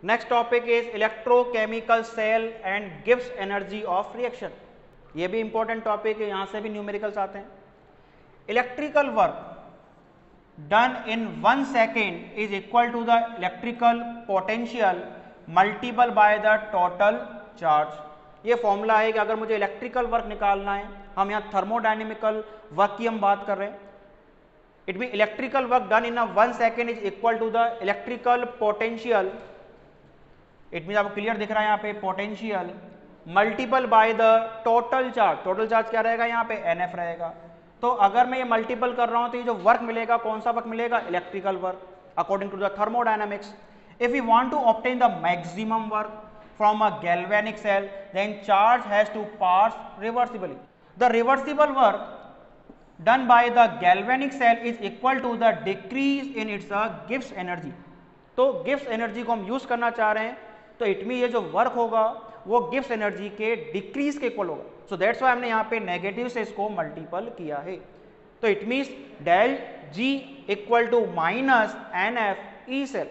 Next topic is electrochemical cell and गिव्स energy of reaction. ये भी इंपॉर्टेंट टॉपिक है, यहां से भी न्यूमेरिकल्स आते हैं। Electrical work done in 1 second is equal to the electrical potential multiple by the total charge। ये फॉर्मूला है कि अगर मुझे इलेक्ट्रिकल वर्क निकालना है, हम यहाँ थर्मोडायनेमिकल वर्क की हम बात कर रहे हैं, it mean electrical work done in 1 second is equal to the electrical potential, it mean आपको क्लियर दिख रहा है यहाँ पे potential multiple by the total charge. Total charge क्या रहेगा यहाँ पे NF रहेगा। तो अगर मैं ये मल्टीपल कर रहा हूं तो ये जो वर्क मिलेगा कौन सा वर्क मिलेगा, electrical work according to the thermodynamics. If you want to obtain the maximum work from a galvanic cell then charge has to pass reversibly. The reversible work done by the galvanic cell is equal to the decrease in its गिव्स energy. तो गिव्स energy को हम use करना चाह रहे हैं, तो इट मीन ये जो वर्क होगा वो गिव्स एनर्जी के डिक्रीज के इक्वल होगा। सो दैट्स वाई हमने यहाँ पे नेगेटिव से इसको मल्टीपल किया है। तो it means del G equal to minus NF E cell.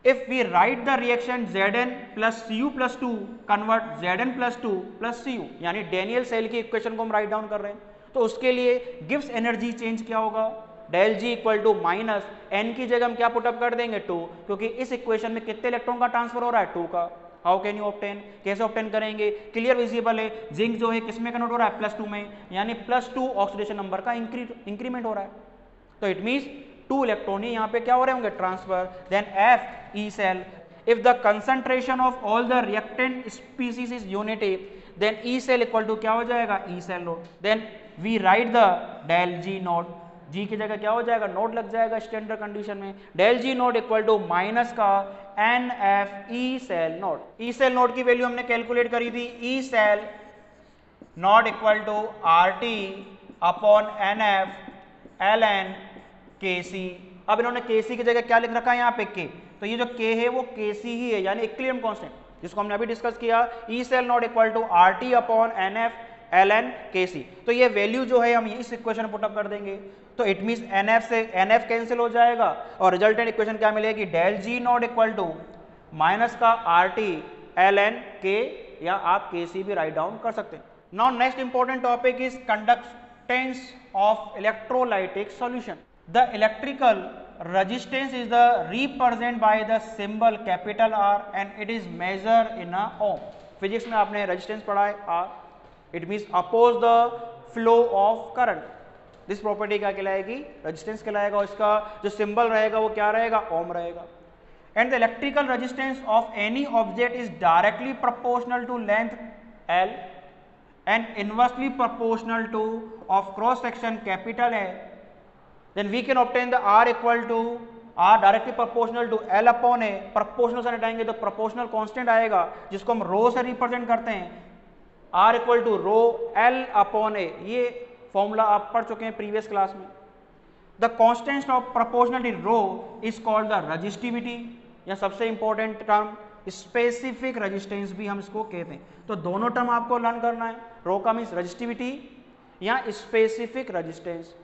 If we write the reaction Zn plus Cu plus 2 convert Zn plus 2 plus Cu, यानी डेनियल सेल की इक्वेशन को हम राइट डाउन कर रहे हैं, तो उसके लिए गिव्स एनर्जी चेंज क्या होगा, del G equal to minus N की जगह हम क्या पुटअप कर देंगे 2, क्योंकि इस इक्वेशन में कितने इलेक्ट्रॉन का ट्रांसफर हो रहा है 2 का। हाउ कैन यू ऑब्टेन, कैसे ऑब्टेन करेंगे, क्लियर विजिबल है, जिंक जो है किसमें कन्वर्ट हो रहा है +2 में, यानी +2 ऑक्सीडेशन नंबर का इंक्रीमेंट हो रहा है। तो इट मीन्स 2 इलेक्ट्रॉन ही यहाँ पे क्या हो रहे होंगे transfer. Then F E cell, if the concentration of all the reactant species is unity then E cell equal to क्या हो जाएगा E cell nought. Then we write the del G nought, G की जगह क्या हो जाएगा nought लग जाएगा स्टैंडर्ड कंडीशन में, del G nought equal to minus का NF E cell nought. E cell nought की वैल्यू हमने कैलकुलेट करी थी, E cell nought equal to RT upon NF ln Kc। अब इन्होंने Kc की जगह क्या लिख रखा है यहाँ पे K, तो ये जो K है वो Kc ही है, यानी इक्विलिब्रियम कांस्टेंट, जिसको हमने अभी डिस्कस किया। E cell nought equal to RT upon NF ln Kc। तो ये वैल्यू जो है हम इस इक्वेशन में पुटअप कर देंगे, तो इट मींस NF से NF कैंसिल हो जाएगा और रिजल्टेंट इक्वेशन क्या मिलेगी, del G nought equal to minus का RT ln K, या आप Kc भी राइट डाउन कर सकते हैं। Now next important topic is conductance of electrolytic solution. The electrical resistance is the represented by the symbol capital R and it is measured in a ohm। Physics में आपने resistance पढ़ा है R, it means oppose the flow of current. This property क्या कहलाएगी, resistance कहलाएगा, और इसका जो सिंबल रहेगा वो क्या रहेगा, ओम रहेगा। And the electrical resistance of any object is directly proportional to length L and inversely proportional to of cross section capital है, then we can obtain the R equal to R directly proportional to L upon A। Proportional से हटाएंगे तो proportional constant आएगा जिसको हम रो से represent करते हैं, R equal to rho L upon A। ये फॉर्मूला आप पढ़ चुके हैं प्रीवियस क्लास में। The constant of proportionality rho is called the resistivity, या सबसे इंपॉर्टेंट टर्म स्पेसिफिक रेजिस्टेंस भी हम इसको कहते हैं। तो दोनों टर्म आपको लर्न करना है, रो का मीन्स रेजिस्टिविटी या specific resistance.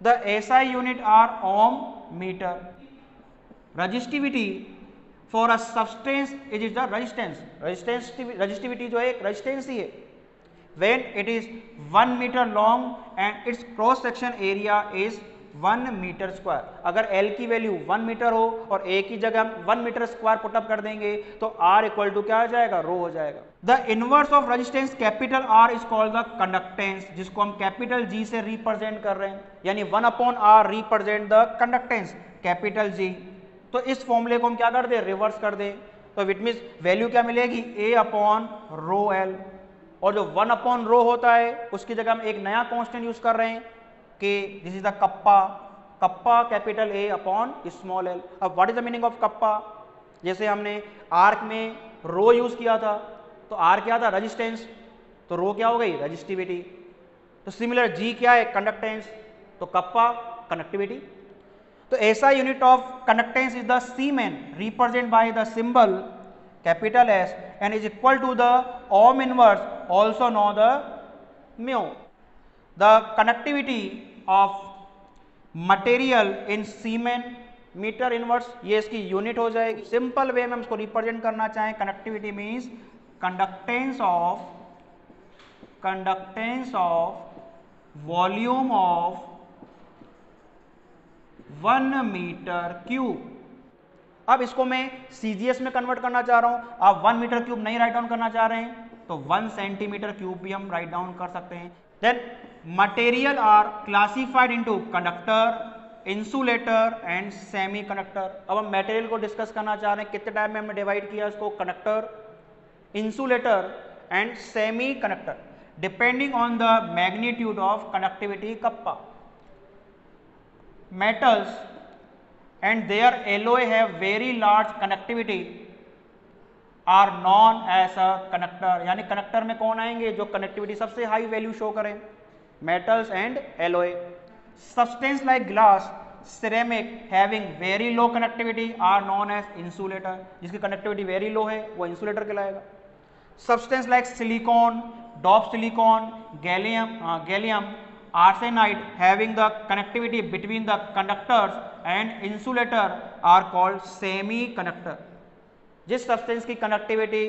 The SI unit are ohm metre. Resistivity for a substance is the resistance, resistivity जो है एक रेजिस्टेंस ही है। when it is 1 meter long and its cross section area is 1 meter square। अगर L की value 1 metre हो और A की जगह हम 1 मीटर स्क्वायर पुटअप कर देंगे तो R इक्वल टू क्या आ जाएगा, रो हो जाएगा। The inverse of resistance capital R is called the conductance, जिसको हम कैपिटल G से रिप्रेजेंट कर रहे हैं, यानी 1 upon R represent the conductance capital G। तो इस फॉर्मूले को हम क्या कर दे, रिवर्स कर दे, तो इट मींस वैल्यू क्या मिलेगी, A अपॉन रो L, और जो 1 अपॉन रो होता है उसकी जगह हम एक नया कांस्टेंट यूज कर रहे हैं कि this is the kappa, kappa capital A upon small l। अब what is the meaning of kappa, जैसे हमने आर्क में रो यूज किया था तो R क्या था, रेजिस्टेंस, तो रो क्या हो गई, रेजिस्टिविटी। तो सिमिलर G क्या है, कंडक्टेंस, तो कप्पा कंडक्टिविटी। तो ऐसा unit of conductance is the siemens represent by the symbol capital S and is equal to the ohm inverse, also known the mu। The conductivity of material in cement metre inverse, ये इसकी unit हो जाएगी। Simple way में हम इसको represent करना चाहें, connectivity means conductance of volume of 1 metre cube. अब इसको मैं सीजीएस में कन्वर्ट करना चाह रहा हूं, आप 1 मीटर क्यूब नहीं राइट डाउन करना चाह रहे हैं तो 1 सेंटीमीटर क्यूब भी हम राइट डाउन कर सकते हैं। Then material are classified into conductor, insulator and semiconductor. अब हम मटेरियल को डिस्कस करना चाह रहे हैं, कितने टाइम में हमने डिवाइड किया इसको, conductor, insulator and semi conductor, depending on the magnitude of conductivity kappa. Metals and their alloy have very large conductivity are known as a conductor। यानी कंडक्टर में कौन आएंगे, जो कनेक्टिविटी सबसे हाई वैल्यू शो करें, metals and alloy. Substance like glass, ceramic having very low connectivity are known as insulator. जिसकी connectivity very low है वो इंसुलेटर कहलाएगा। Substance like silicon, dope silicon, gallium arsenide having the connectivity between the conductors and insulator are called semi conductor। जिस substance की connectivity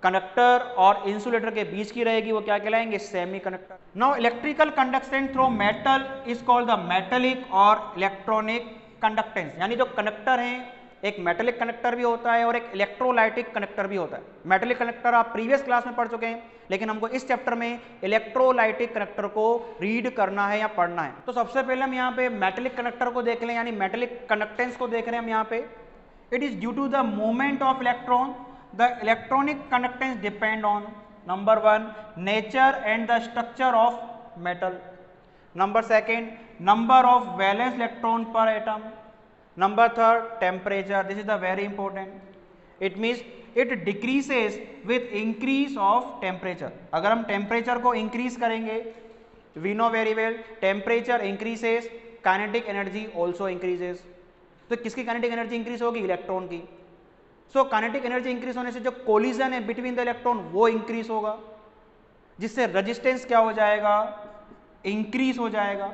conductor और insulator के बीच की रहेगी वो क्या कहलाएंगे, semi conductor. Now electrical conduction through metal is called the metallic और इलेक्ट्रॉनिक कंडक्टेंस। यानी जो कंडक्टर है, एक मेटेलिक कंडक्टर भी होता है और एक इलेक्ट्रोलाइटिक कंडक्टर भी होता है। मेटेलिक कंडक्टर आप प्रीवियस क्लास में पढ़ चुके हैं, लेकिन हमको इस चैप्टर में इलेक्ट्रोलाइटिक कंडक्टर को रीड करना है या पढ़ना है। तो सबसे पहले हम यहाँ पे मेटेलिक कंडक्टर को देख लें, यानी मेटेलिक कंडक्टेंस को देख रहे हैं हम यहाँ पे। It is due to the movement of electron. The electronic conductance depend on number 1 nature and the structure of metal, number 2 number of valence electron per atom, number 3 temperature. This is the very important. It means it decreases with increase of temperature. अगर हम temperature को increase करेंगे, we know very well temperature increases, kinetic energy also increases. तो किसकी kinetic energy increase होगी, electron की। So kinetic energy increase होने से जो कोलिजन है बिटवीन द इलेक्ट्रॉन वो इंक्रीज होगा, जिससे रेजिस्टेंस क्या हो जाएगा, इंक्रीज हो जाएगा।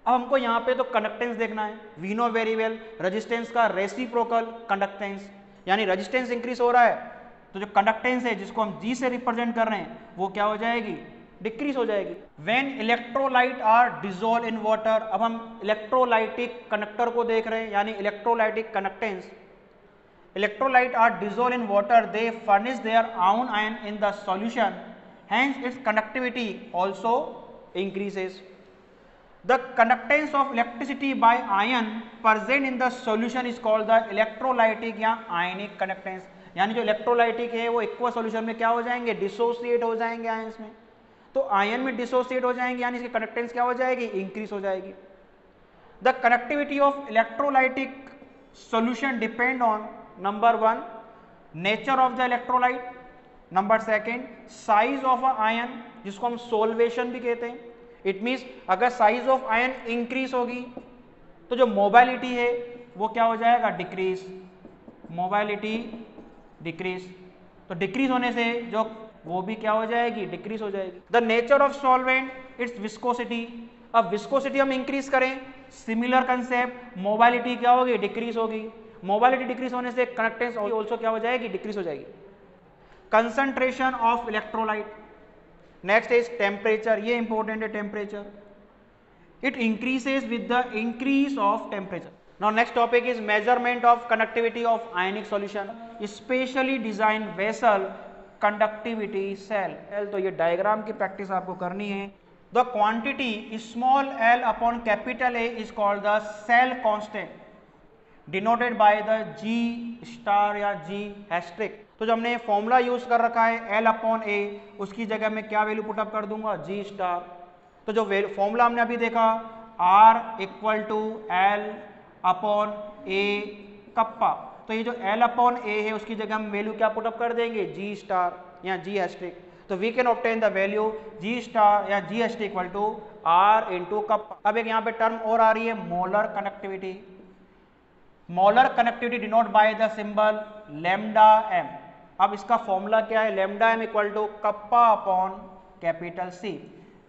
अब हमको यहाँ पे तो कंडक्टेंस देखना है। We know very well resistance का रेसिप्रोकल कंडक्टेंस, यानी रेजिस्टेंस इंक्रीज हो रहा है तो जो कंडक्टेंस है जिसको हम जी से रिप्रेजेंट कर रहे हैं वो क्या हो जाएगी, डिक्रीज हो जाएगी। When electrolyte are dissolve in water. अब हम इलेक्ट्रोलाइटिक कंडक्टर को देख रहे हैं, यानी electrolytic conductance. Electrolyte are dissolve in water, they furnish their own ion in the solution, hence its conductivity also increases. The conductance of electricity by ion present in the solution is called the electrolytic या ionic conductance। यानी जो electrolytic है वो aqua solution में क्या हो जाएंगे, dissociate हो जाएंगे आयंस में। तो आयन में डिसोसिएट हो जाएंगे यानी इसकी कंडक्टेंस क्या हो जाएगी, इंक्रीज हो जाएगी। The connectivity of electrolytic solution depend on number 1 nature of the electrolyte, number 2 size of a ion जिसको हम सोल्वेशन भी कहते हैं। इट मीन्स अगर साइज ऑफ आयन इंक्रीज होगी तो जो मोबाइलिटी है वो क्या हो जाएगा, डिक्रीज, मोबाइलिटी डिक्रीज। तो डिक्रीज होने से जो वो भी क्या हो जाएगी, डिक्रीज हो जाएगी। The nature of solvent, it's viscosity. अब विस्कोसिटी हम इंक्रीज करें, सिमिलर कंसेप्ट, मोबाइलिटी क्या होगी, डिक्रीज होगी। मोबाइलिटी डिक्रीज होने से कंडक्टेंस ऑल्सो क्या हो जाएगी, डिक्रीज हो जाएगी। Concentration of electrolyte, next is temperature, ये इंपॉर्टेंट है temperature. It increases with the increase of temperature. Now next topic is measurement of conductivity of ionic solution, specially design vessel conductivity cell. तो ये diagram की practice आपको करनी है। The quantity small L upon capital A is called the cell constant, denoted by the G star या G asterisk. तो जो हमने फॉर्मूला यूज कर रखा है एल अपॉन ए, उसकी जगह में क्या वैल्यू पुटअप कर दूंगा, जी स्टार। तो जो फॉर्मूला हमने अभी देखा R equal to L upon A kappa, तो ये जो एल अपॉन ए है उसकी जगह हम वैल्यू क्या पुटअप कर देंगे, जी स्टार या जी हैस्ट्रिक। तो we can obtain the value G star या G asterisk equal to R into kappa. अब एक यहाँ पे टर्म और आ रही है molar connectivity. Molar connectivity denote by the symbol lambda M. अब इसका फॉर्मूला क्या है, lambda M equal to kappa upon capital C.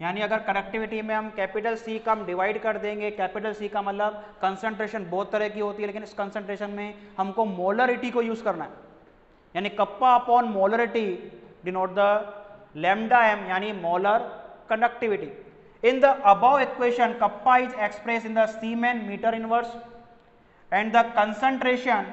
यानी अगर कनेक्टिविटी में हम कैपिटल सी का हम डिवाइड कर देंगे, कैपिटल सी का मतलब कंसंट्रेशन बहुत तरह की होती है, लेकिन इस कंसंट्रेशन में हमको मोलरिटी को यूज करना है, यानी kappa upon molarity denote the lambda M यानी molar conductivity. In the above equation, kappa is expressed in the Siemens meter inverse and the concentration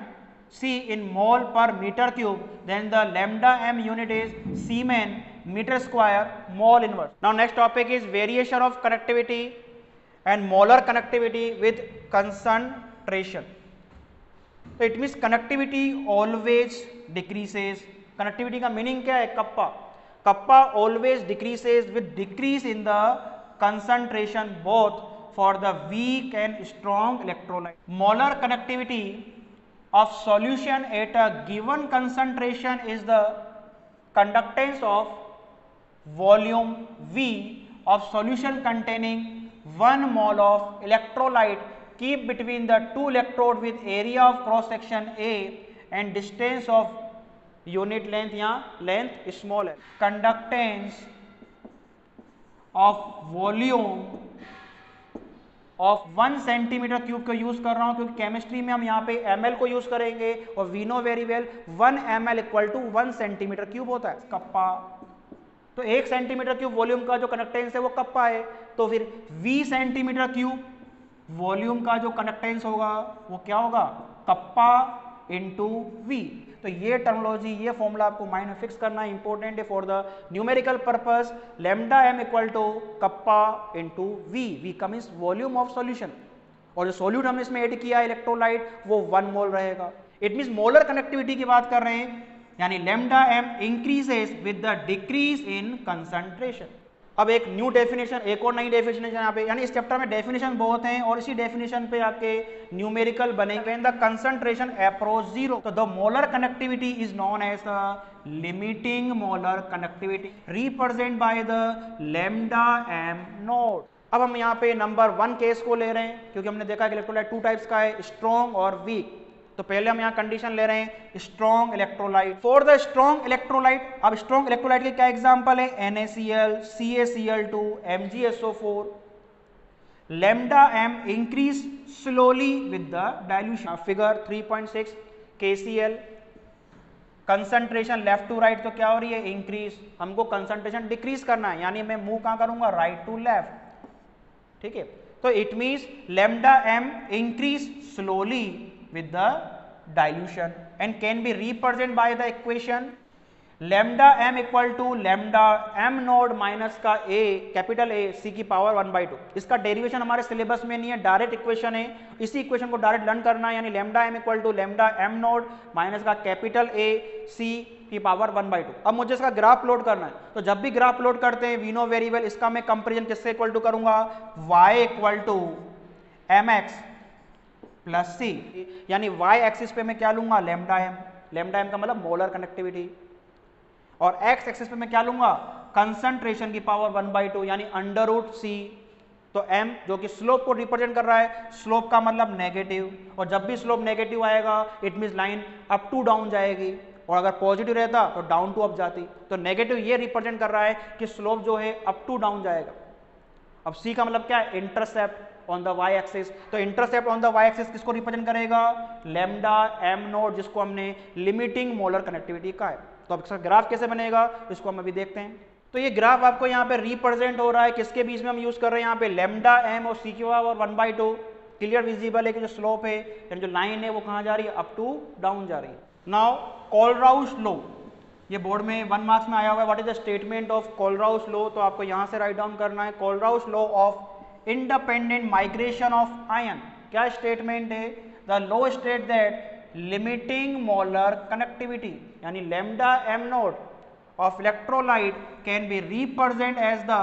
C in mole per meter cube, then the lambda m unit is Siemens meter square mole inverse. Now next topic is variation of conductivity and molar conductivity with concentration. So it means conductivity always decreases. Conductivity का meaning क्या है? Kappa. Kappa always decreases with decrease in the concentration both for the weak and strong electrolyte. Molar conductivity of solution at a given concentration is the conductance of volume V of solution containing 1 mole of electrolyte keep between the two electrode with area of cross section A and distance of unit length या length small l. Conductance of volume of 1 centimetre cube को use कर रहा हूं क्योंकि chemistry में हम यहाँ पे ml को यूज करेंगे और we know very well 1 ml equal to 1 centimetre cube होता है कप्पा. तो 1 सेंटीमीटर क्यूब वॉल्यूम का जो कंडक्टेंस है वो कप्पा है, तो फिर v सेंटीमीटर क्यूब वॉल्यूम का जो कंडक्टेंस होगा वो क्या होगा? Kappa into V. तो ये टर्मोलॉजी, ये फॉर्मूला आपको माइंड में फिक्स करना है, इंपॉर्टेंट है for the numerical purpose. Lambda M equal to kappa into V. V come is volume of solution और जो सॉल्यूट हमने इसमें ऐड किया इलेक्ट्रोलाइट वो 1 मोल रहेगा. इट मींस मोलर कनेक्टिविटी की बात कर रहे हैं, यानी lambda M increases with the decrease in concentration. अब एक न्यू डेफिनेशन, एक और नई डेफिनेशन यहाँ पे, यानी इस चैप्टर में डेफिनेशन बहुत हैं और इसी डेफिनेशन पे आपके न्यूमेरिकल बनेंगे. When the concentration approach zero, तो the molar connectivity is known as the limiting molar connectivity represent by the lambda M nought. अब हम यहाँ पे नंबर 1 केस को ले रहे हैं क्योंकि हमने देखा कि इलेक्ट्रोलाइट 2 टाइप्स का है, स्ट्रॉन्ग और वीक. तो पहले हम यहाँ कंडीशन ले रहे हैं strong electrolyte. For the strong electrolyte, अब स्ट्रॉन्ग इलेक्ट्रोलाइट के क्या एग्जांपल है? NaCl, CaCl2, MgSO4. Lambda M increase slowly with the dilution. Figure 3.6 KCl, concentration left to right तो क्या हो रही है? इंक्रीज. हमको कंसंट्रेशन डिक्रीज करना है, यानी मैं मूव कहां करूंगा? Right to left. ठीक है, तो it means lambda M increase slowly with the dilution and can be represented by the equation lambda m equal to lambda m node minus का a कैपिटल A c की power 1/2. इसका derivation हमारे syllabus में नहीं है, direct equation है, इसी equation को डायरेक्ट लर्न करना है, यानी lambda m equal to lambda m nought minus का कैपिटल A c की पावर 1/2. अब मुझे इसका ग्राफ प्लॉट करना है, तो जब भी ग्राफ प्लॉट करते हैं वी नो वेरी वेल इसका मैं कंपेरिजन किससे इक्वल टू करूंगा? y equal to mx plus C, यानी y एक्सिस पे मैं क्या लूंगा? Lambda M. लैम्डा एम का मतलब मोलर कनेक्टिविटी. और x एक्सिस पे मैं क्या लूंगा? कंसंट्रेशन की पावर 1/2 यानी अंडर रूट सी. तो m जो कि स्लोप को रिप्रेजेंट कर रहा है, स्लोप का मतलब नेगेटिव, और जब भी स्लोप नेगेटिव आएगा it means line up to down जाएगी, और अगर पॉजिटिव रहता तो डाउन टू अप जाती. तो नेगेटिव ये रिप्रेजेंट कर रहा है कि स्लोप जो है अप टू डाउन जाएगा. अब c का मतलब क्या है? Intercept on the y axis. तो intercept on the y axis किसको रिप्रेजेंट करेगा? लैम्डा m नोड, जिसको हमने लिमिटिंग मोलर कनेक्टिविटी का है. तो अब इसका ग्राफ कैसे बनेगा इसको हम अभी देखते हैं. तो ये ग्राफ आपको यहाँ पे रिप्रेजेंट हो रहा है, किसके बीच में हम यूज कर रहे हैं? यहाँ पे लैम्डा m और c की पावर 1/2. क्लियर विजिबल है कि जो स्लोप है यानी जो लाइन है वो कहाँ जा रही है? अप टू डाउन जा रही है. नाउ कोलराउस लॉ, ये बोर्ड में 1 मार्क्स में आया हुआ है. What is the statement of Kohlrausch law? तो आपको यहाँ से राइट डाउन करना है Kohlrausch law of independent migration of ion. क्या स्टेटमेंट है? The law state that limiting molar connectivity यानी lambda M nought of electrolyte can be represent as the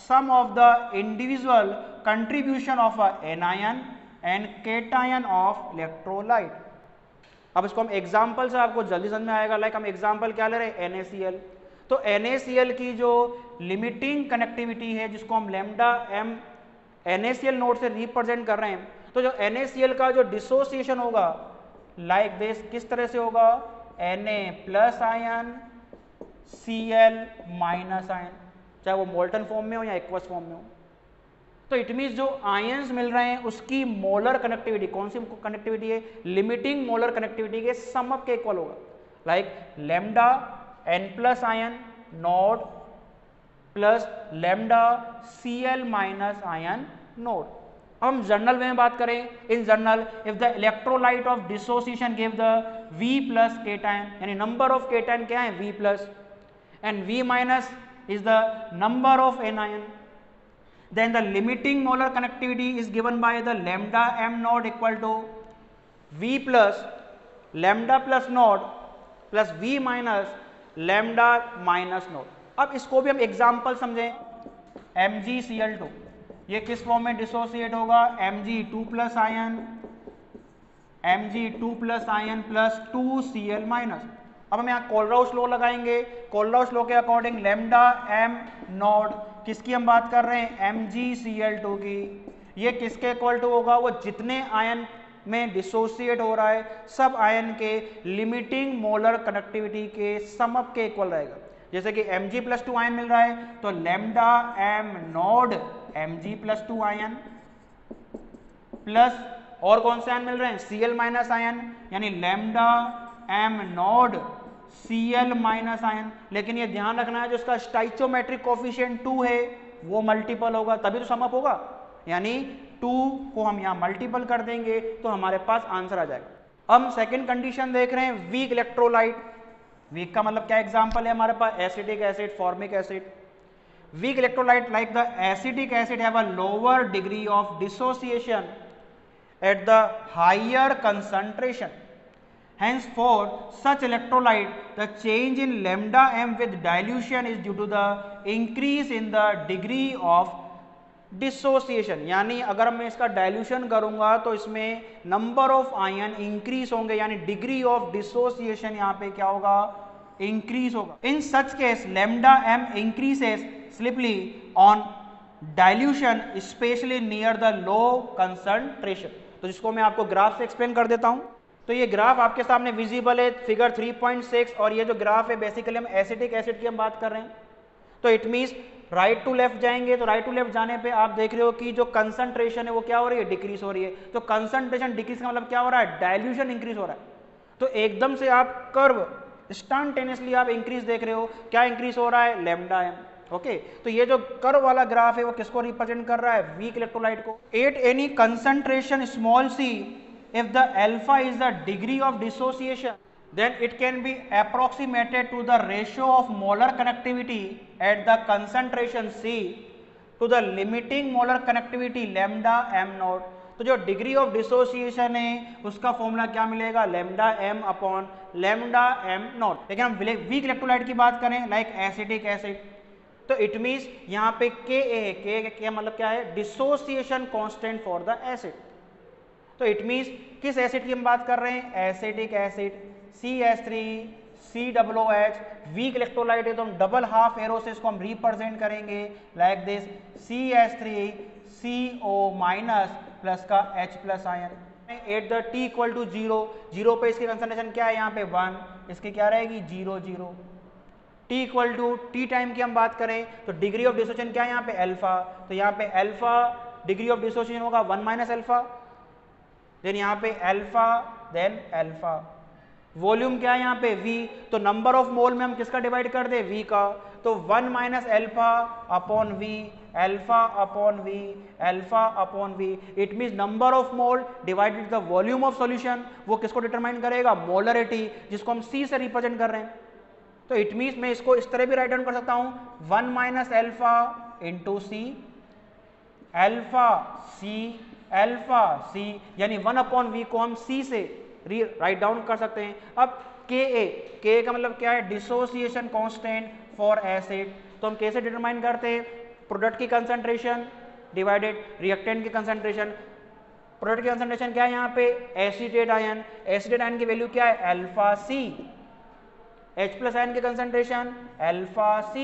sum of the individual contribution of a anion and cation of electrolyte. अब इसको हम example से आपको जल्दी समझ में आएगा. लाइक हम एग्जाम्पल क्या ले रहे हैं? NaCl. तो NaCl की जो लिमिटिंग कनेक्टिविटी है जिसको हम लैम्डा एम NaCl नोड से रिप्रेजेंट कर रहे हैं, तो जो NaCl का जो डिसोसिएशन होगा लाइक दिस, किस तरह से होगा? Na plus ion Cl minus ion. चाहे वो मोल्टन फॉर्म में हो या एक्वस फॉर्म में हो। तो इट मीन्स जो आयंस मिल रहे हैं उसकी मोलर कनेक्टिविटी, कौन सी कनेक्टिविटी है, लिमिटिंग मोलर कनेक्टिविटी के सम अप के इक्वल होगा, like lambda n plus ion node plus lambda Cl minus ion node. हम जनरल में बात करें, in general if the electrolyte of dissociation give the V plus cation, यानी number of cation क्या है V plus, and V minus is the number of anion, then the limiting molar connectivity is given by the lambda m naught equal to V plus lambda plus naught plus V minus lambda minus naught। अब इसको भी हम example समझें, MgCl2 ये किस form में dissociate होगा, Mg2 plus ion Mg2 plus ion plus 2Cl minus. अब हम यहाँ कोलराउस लॉ लगाएंगे, कोलराउस लॉ के अकॉर्डिंग लैम्डा m नॉट किसकी हम बात कर रहे हैं, MgCl2 की, ये किसके इक्वल टू होगा, वो जितने आयन में डिसोसिएट हो रहा है सब आयन के लिमिटिंग मोलर कनेक्टिविटी के सम अप के इक्वल रहेगा। जैसे कि Mg+2 आयन मिल रहा है तो lambda m nought Mg+2 ion plus और कौन से आयन मिल रहे हैं, Cl माइनस आयन, यानी lambda m nought Cl minus ion. लेकिन ये ध्यान रखना है जो इसका स्टाइचोमेट्रिक कोफिशिएंट 2 है वो मल्टीपल होगा तभी तो सम अप होगा, यानी 2 को हम यहाँ मल्टीपल कर देंगे तो हमारे पास आंसर आ जाएगा। हम सेकंड कंडीशन देख रहे हैं, वीक इलेक्ट्रोलाइट। वीक का मतलब क्या एग्जांपल है हमारे पास, acetic acid, formic acid. Weak electrolyte like the acetic acid have a lower degree of dissociation at the higher concentration. Hence, for such electrolyte, the change in lambda m with dilution is due to the increase in the degree of dissociation। यानी अगर मैं इसका dilution करूंगा तो इसमें number of ion increase होंगे, यानी degree of dissociation यहाँ पे क्या होगा, इंक्रीज होगा। In such case lambda m increases slightly on dilution, especially near the low concentration। तो जिसको मैं आपको ग्राफ से एक्सप्लेन कर देता हूं। तो ये ग्राफ आपके सामने विजिबल है, फिगर 3.6, और ये जो ग्राफ है बेसिकली हम एसिटिक एसिड की हम बात कर रहे हैं। तो it means right to left जाएंगे तो राइट टू लेफ्ट जाने पे आप देख रहे हो कि जो कंसंट्रेशन है वो क्या हो रही है, डिक्रीज हो रही है। तो कंसंट्रेशन डिक्रीज का मतलब क्या हो रहा है, डायल्यूशन इंक्रीज हो रहा है। तो एकदम से आप कर्व इंस्टेंटेनियसली आप इंक्रीज देख रहे हो, क्या इंक्रीज हो रहा है, लैम्डा m। ओके, तो ये जो कर्व वाला ग्राफ है वो किसको रिप्रेजेंट कर रहा है, वीक इलेक्ट्रोलाइट को। At any concentration small c, if the alpha is the degree of dissociation, then it can be approximated to the ratio of molar connectivity at the concentration C to the limiting molar connectivity lambda m naught। तो जो degree of dissociation है उसका formula क्या मिलेगा, lambda m upon lambda m not. लेकिन हम weak electrolyte की बात करें लाइक एसिटिक एसिड, तो इट मीन्स यहाँ पे Ka है, Ka मतलब क्या है, dissociation constant for the acid. तो इट मीन्स किस एसिड की हम बात कर रहे हैं, acetic acid, CH3COOH। Weak electrolyte है तो हम डबल हाफ एरो से इसको हम रिप्रेजेंट करेंगे like this, CH3CO minus plus का H plus ion. At the T equal to 0, 0 पे इसकी कंसंट्रेशन क्या है, यहाँ पे 1, इसकी क्या रहेगी 0 0। T equal to T time की हम बात करें तो डिग्री ऑफ डिसोसिएशन क्या है, यहाँ पे अल्फा, तो यहाँ पे अल्फा डिग्री ऑफ डिसोसिएशन होगा 1 माइनस अल्फा, देन यहाँ पे अल्फा देन अल्फा। वॉल्यूम क्या है यहाँ पे V, तो नंबर ऑफ मोल में हम किसका डिवाइड कर दे, V का, तो 1 minus alpha upon V, alpha upon V, alpha upon V। It means number of mole divided the volume of solution, वो किसको डिटरमाइन करेगा, मोलरिटी, जिसको हम C से रिप्रेजेंट कर रहे हैं। तो इट मीन्स मैं इसको इस तरह भी राइट डाउन कर सकता हूँ, 1 minus alpha into C, alpha C, यानी 1 अपॉन V को हम C से राइट डाउन कर सकते हैं। अब Ka का मतलब क्या है, डिसोसिएशन कांस्टेंट फॉर एसिड, तो हम कैसे डिटरमाइन करते हैं, प्रोडक्ट की कंसंट्रेशन डिवाइडेड रिएक्टेंट की कंसंट्रेशन। प्रोडक्ट की कंसंट्रेशन क्या है यहाँ पे, एसीटेट आयन, एसीटेट आयन की वैल्यू क्या है, alpha C, H plus ion की concentration alpha C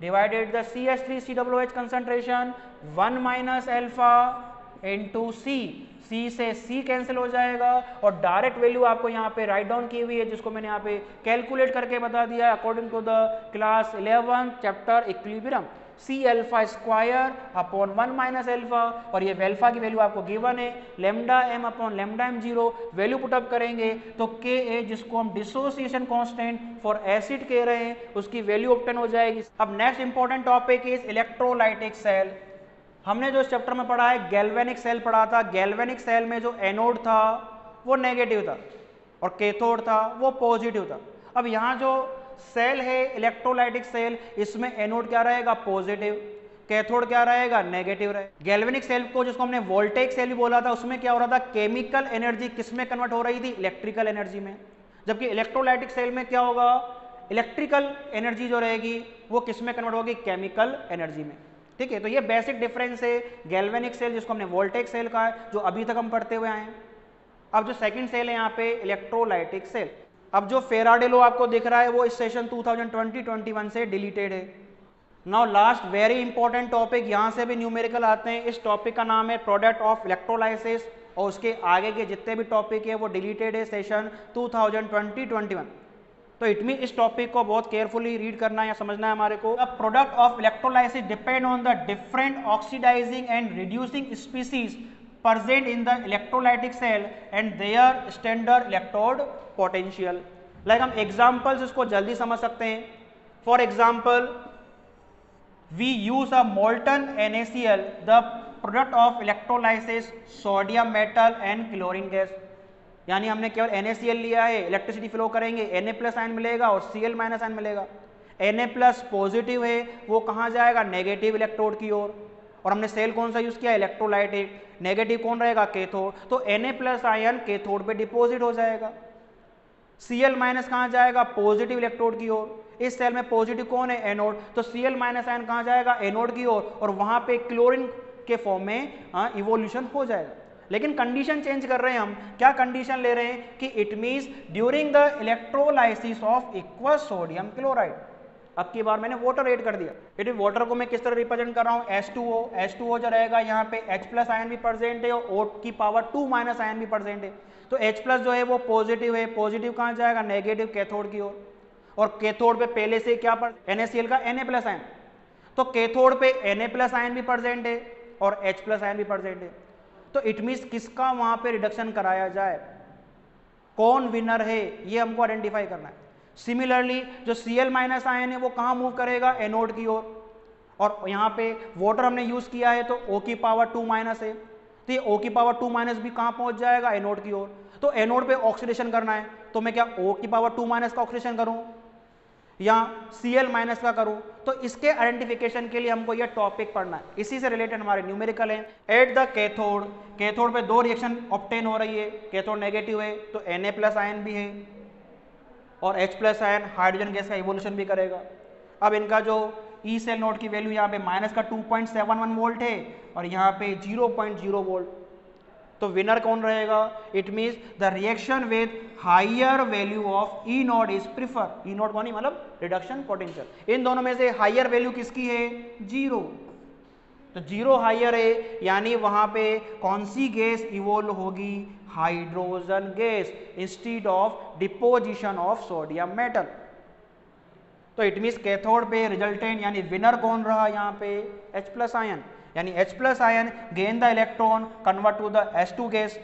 divided the CH3COOH concentration 1 minus alpha into C, C से सी कैंसिल हो जाएगा और डायरेक्ट वैल्यू आपको यहाँ पे राइट डाउन की हुई है जिसको मैंने यहाँ पे कैलकुलेट करके बता दिया according to the class 11 chapter equilibrium, C alpha square upon 1 minus alpha, और ये अल्फा की वैल्यू आपको गिवन है lambda M upon lambda M 0, value put up करेंगे तो के ए जिसको हम डिसोसिएशन कांस्टेंट फॉर एसिड कह रहे हैं उसकी वैल्यू ऑब्टेन हो जाएगी। अब next important topic is electrolytic cell. हमने जो इस चैप्टर में पढ़ा है गैल्वेनिक सेल पढ़ा था। गैल्वेनिक सेल में जो एनोड था वो नेगेटिव था और कैथोड था वो पॉजिटिव था। अब यहाँ जो सेल है इलेक्ट्रोलाइटिक सेल, इसमें एनोड क्या रहेगा पॉजिटिव, कैथोड क्या रहेगा नेगेटिव रहेगा। गैल्वेनिक सेल को जिसको हमने वोल्टेइक सेल भी बोला था उसमें क्या हो रहा था केमिकल एनर्जी किसमें कन्वर्ट हो रही थी इलेक्ट्रिकल एनर्जी में, जबकि इलेक्ट्रोलाइटिक सेल में क्या होगा इलेक्ट्रिकल एनर्जी जो रहेगी वो किसमें कन्वर्ट होगी केमिकल एनर्जी में। ठीक है, तो ये बेसिक डिफरेंस है गैल्वेनिक सेल जिसको हमने वोल्टेइक सेल कहा है जो अभी तक हम पढ़ते हुए आए हैं। अब जो सेकंड सेल है यहाँ पे इलेक्ट्रोलाइटिक सेल। अब जो फेराडे लॉ आपको दिख रहा है वो इस सेशन 2020-21 से डिलीटेड है। Now last very important topic, यहाँ से भी न्यूमेरिकल आते हैं। इस टॉपिक का नाम है प्रोडक्ट ऑफ इलेक्ट्रोलाइसिस और उसके आगे के जितने भी टॉपिक है वो डिलीटेड है सेशन 2020-21। तो इट मीन इस टॉपिक को बहुत केयरफुली रीड करना है या समझना है हमारे को। The product of electrolysis depend on the different oxidising and reducing species present in the electrolytic cell and their standard electrode potential। like हम examples इसको जल्दी समझ सकते हैं। for example we use a molten NaCl, the product of electrolysis sodium metal and chlorine gas। यानी हमने केवल NaCl लिया है, इलेक्ट्रिसिटी फ्लो करेंगे Na प्लस आयन मिलेगा और Cl माइनस आयन मिलेगा। Na प्लस पॉजिटिव है वो कहाँ जाएगा नेगेटिव इलेक्ट्रोड की ओर, और हमने सेल कौन सा यूज किया इलेक्ट्रोलाइटिक, नेगेटिव कौन रहेगा कैथोड, तो Na प्लस आयन कैथोड पे डिपॉजिट हो जाएगा। Cl माइनस कहाँ जाएगा पॉजिटिव इलेक्ट्रोड की ओर, इस सेल में पॉजिटिव कौन है एनोड, तो Cl माइनस आयन कहाँ जाएगा एनोड की ओर और वहां पे क्लोरीन के फॉर्म में इवोल्यूशन हो जाएगा। लेकिन कंडीशन चेंज कर रहे हैं हम, क्या कंडीशन ले रहे हैं कि it means during the electrolysis of aqueous sodium chloride. अब की बार मैंने वाटर ऐड कर दिया, इट मीन वाटर को मैं किस तरह रिप्रेजेंट कर रहा हूँ H2O, H2O जो रहेगा यहाँ पे H प्लस आयन भी प्रेजेंट है और O की पावर 2 माइनस आयन भी प्रेजेंट है। तो H प्लस जो है वो पॉजिटिव है, पॉजिटिव कहाँ जाएगा नेगेटिव कैथोड की ओर, और कैथोड पे पहले से क्या NaCl का Na प्लस आयन, तो कैथोड पे Na प्लस आयन भी प्रेजेंट है और H प्लस आयन भी प्रेजेंट है। तो इट मीन्स किसका वहां पे रिडक्शन कराया जाए, कौन विनर है ये हमको आइडेंटिफाई करना है। सिमिलरली जो Cl माइनस आयन है वो कहाँ मूव करेगा एनोड की ओर, और यहाँ पे वाटर हमने यूज किया है तो O की पावर 2 माइनस है, तो ये O की पावर 2 माइनस भी कहाँ पहुंच जाएगा एनोड की ओर। तो एनोड पे ऑक्सीडेशन करना है तो मैं क्या O की पावर 2 माइनस का ऑक्सीडेशन करूं या Cl माइनस का करूं, तो इसके आइडेंटिफिकेशन के लिए हमको यह टॉपिक पढ़ना है। इसी से रिलेटेड हमारे न्यूमेरिकल है। एट द कैथोड, कैथोड पे दो रिएक्शन ऑब्टेन हो रही है, कैथोड नेगेटिव है तो Na प्लस आयन भी है और H plus ion hydrogen gas का इवोल्यूशन भी करेगा। अब इनका जो ई सेल नोड की वैल्यू यहाँ पे माइनस का 2.71 वोल्ट है और यहाँ पे 0.0 वोल्ट, तो विनर कौन रहेगा, it means the reaction with higher value of E naught is prefer. E naught कौन है मतलब रिडक्शन पोटेंशियल, इन दोनों में से हायर वैल्यू किसकी है 0, तो 0 हायर है यानी वहां पे कौन सी गैस इवोल्व होगी hydrogen gas instead of deposition of sodium metal. तो इट मीन्स कैथोड पे रिजल्टेंट यानी विनर कौन रहा यहाँ पे H प्लस आयन, यानी H plus ion gain the electron convert to the H2 gas.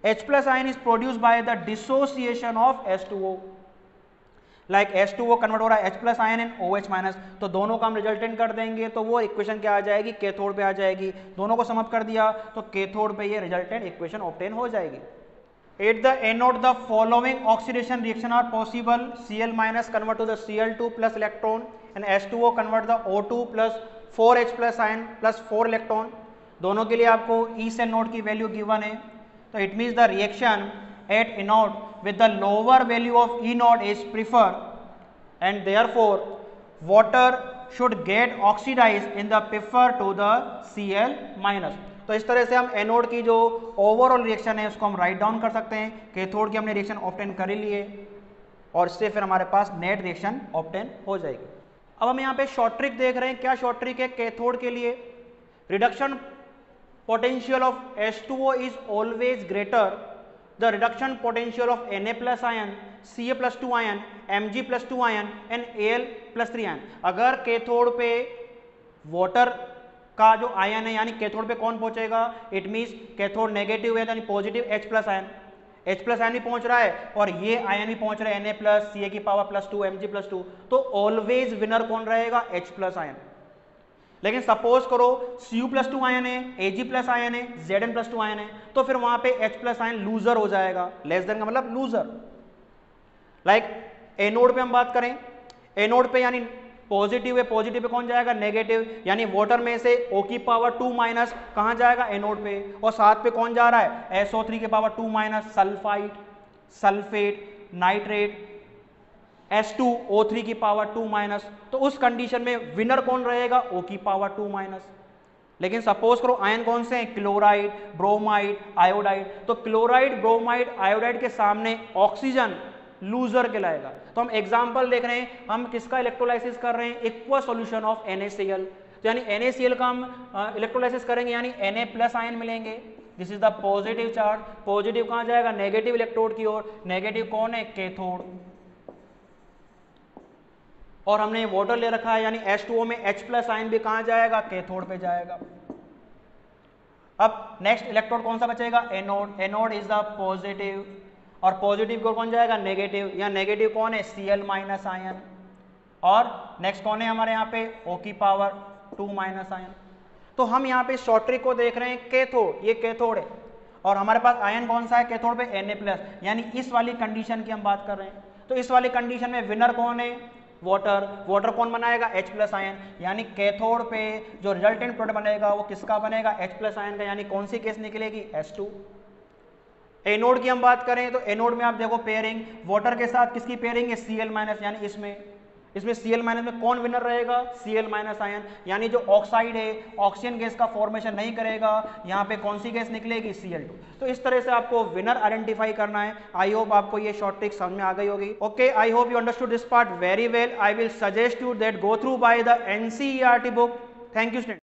H plus ion is produced by the dissociation of H2O, like H2O convert हो रहा है H plus ion and OH minus, तो दोनों का हम resultant कर देंगे तो वो इक्वेशन क्या आ जाएगी कैथोड पे आ जाएगी। दोनों को समअप कर दिया तो कैथोड पे ये रिजल्टेंट इक्वेशन ऑब्टेन हो जाएगी। At the anode the following oxidation reaction are possible, Cl minus convert to the Cl2 plus electron and H2O convert the O2 plus 4H plus ion plus 4 electron। दोनों के लिए आपको E cell node की value given है, तो it means the reaction at anode with the lower value of E node is preferred and therefore water should get oxidized in the prefer to the Cl minus। तो इस तरह से हम anode की जो overall reaction है उसको हम राइट डाउन कर सकते हैं। कैथोड की हमने रिएक्शन ऑब्टेन कर ही लिए और इससे फिर हमारे पास नेट रिएक्शन ऑब्टेन हो जाएगी। अब हम यहाँ पे शॉर्ट ट्रिक देख रहे हैं, क्या शॉर्ट ट्रिक है कैथोड के लिए, reduction potential of H2O is always greater the reduction potential of Na plus ion, Ca plus 2 ion, Mg plus 2 ion and Al plus 3 ion। अगर कैथोड पे वाटर का जो आयन है यानी कैथोड पे कौन पहुंचेगा, इट मीन्स कैथोड नेगेटिव है यानी positive H plus ion, H plus ion भी पहुंच रहा है और ये आयन भी पहुंच रहा है Na प्लस Ca की पावर प्लस 2 Mg प्लस 2, तो ऑलवेज विनर कौन रहेगा, H प्लस आयन। लेकिन सपोज करो Cu प्लस 2 आयन है, Ag प्लस आयन है, Zn प्लस 2 आयन है, तो फिर वहां पे H प्लस आयन लूजर हो जाएगा, लेस देन का मतलब लूजर। लाइक एनोड पे हम बात करें, एनोड पे यानी पॉजिटिव है, पॉजिटिव पे कौन जाएगा, नेगेटिव, यानी वाटर में से O की पावर 2 माइनस कहां जाएगा, एनोड पे, और साथ पे कौन जा रहा है, SO3 की power 2 minus, sulphide, sulphate, nitrate, H2O3 की पावर 2 माइनस, तो उस कंडीशन में विनर कौन रहेगा, O की पावर 2 माइनस। लेकिन सपोज करो आयन कौन से हैं, क्लोराइड, ब्रोमाइड, आयोडाइड, तो क्लोराइड, ब्रोमाइड, आयोडाइड के सामने ऑक्सीजन लूजर कहलाएगा। तो हम एग्जांपल देख रहे हैं, हम किसका इलेक्ट्रोलाइसिस कर रहे हैं, एक्वा सॉल्यूशन ऑफ NaCl, तो यानी NaCl का हम इलेक्ट्रोलाइसिस करेंगे यानी Na प्लस आयन मिलेंगे, this is the positive charge, positive कहां जाएगा, नेगेटिव इलेक्ट्रोड की ओर, नेगेटिव कौन है, कैथोड, और हमने वाटर ले रखा है यानी H2O में H प्लस आयन भी कहां जाएगा, कैथोड पे जाएगा। अब नेक्स्ट इलेक्ट्रोड कौन सा बचेगा, anode, anode is the positive, और पॉजिटिव को कौन जाएगा, नेगेटिव, या नेगेटिव कौन है, Cl माइनस आयन, और नेक्स्ट कौन है हमारे यहाँ पे, O की पावर 2 माइनस आयन। तो हम यहाँ पे शॉर्ट ट्रिक को देख रहे हैं, कैथोड, ये कैथोड है और हमारे पास आयन कौन सा है कैथोड पे, Na प्लस, यानी इस वाली कंडीशन की हम बात कर रहे हैं। तो इस वाली कंडीशन में विनर कौन है, वाटर, वाटर कौन बनाएगा, H प्लस आयन, यानी कैथोड पे जो रिजल्टेंट प्रोडक्ट बनेगा वो किसका बनेगा, H प्लस आयन का, यानी कौन सी केस निकलेगी, H2। एनोड की हम बात करें तो एनोड में आप देखो पेयरिंग, वाटर के साथ किसकी पेयरिंग है, Cl माइनस, यानी इसमें Cl माइनस में कौन विनर रहेगा, Cl माइनस आयन, यानी जो ऑक्साइड है ऑक्सीजन गैस का फॉर्मेशन नहीं करेगा, यहाँ पे कौन सी गैस निकलेगी, Cl2। तो इस तरह से आपको विनर आइडेंटिफाई करना है। आई होप आपको ये शॉर्ट ट्रिक समझ में आ गई होगी। Okay, I hope you understood this part very well. I will suggest you that go through by the NCERT book. Thank you student.